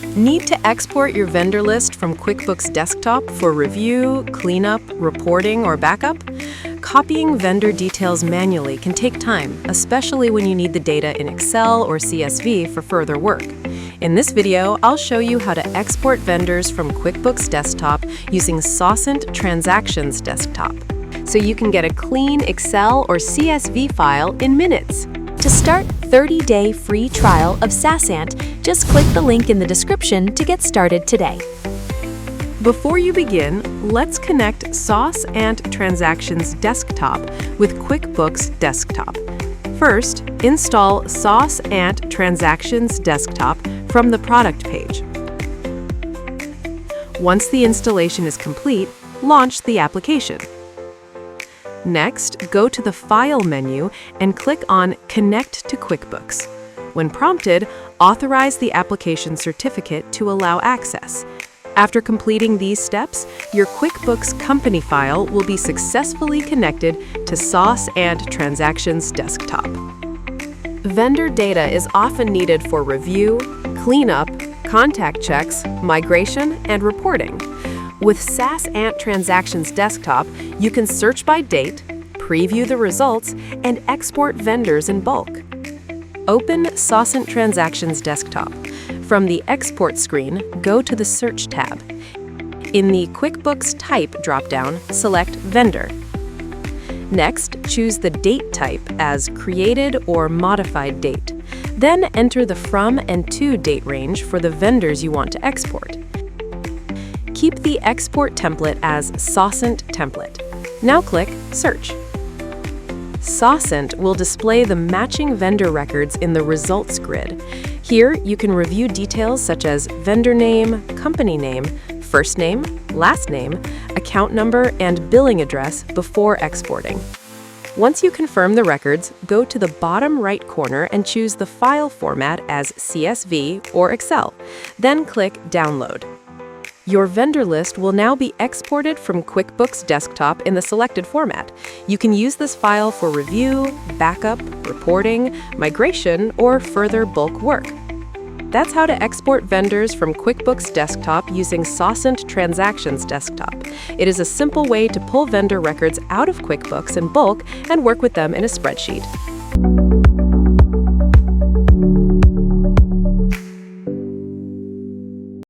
Need to export your vendor list from QuickBooks Desktop for review, cleanup, reporting, or backup? Copying vendor details manually can take time, especially when you need the data in Excel or CSV for further work. In this video, I'll show you how to export vendors from QuickBooks Desktop using SaasAnt Transactions Desktop, so you can get a clean Excel or CSV file in minutes. To start 30-day free trial of SaasAnt, just click the link in the description to get started today. Before you begin, let's connect SaasAnt Transactions Desktop with QuickBooks Desktop. First, install SaasAnt Transactions Desktop from the product page. Once the installation is complete, launch the application. Next, go to the File menu and click on Connect to QuickBooks. When prompted, authorize the application certificate to allow access. After completing these steps, your QuickBooks company file will be successfully connected to SaasAnt Transactions Desktop. Vendor data is often needed for review, cleanup, contact checks, migration, and reporting. With SaasAnt Transactions Desktop, you can search by date, preview the results, and export vendors in bulk. Open SaasAnt Transactions Desktop. From the Export screen, go to the Search tab. In the QuickBooks Type dropdown, select Vendor. Next, choose the date type as Created or Modified Date. Then enter the From and To date range for the vendors you want to export. Keep the export template as SaasAnt Template. Now click Search. SaasAnt will display the matching vendor records in the Results grid. Here, you can review details such as vendor name, company name, first name, last name, account number, and billing address before exporting. Once you confirm the records, go to the bottom right corner and choose the file format as CSV or Excel. Then click Download. Your vendor list will now be exported from QuickBooks Desktop in the selected format. You can use this file for review, backup, reporting, migration, or further bulk work. That's how to export vendors from QuickBooks Desktop using SaasAnt Transactions Desktop. It is a simple way to pull vendor records out of QuickBooks in bulk and work with them in a spreadsheet.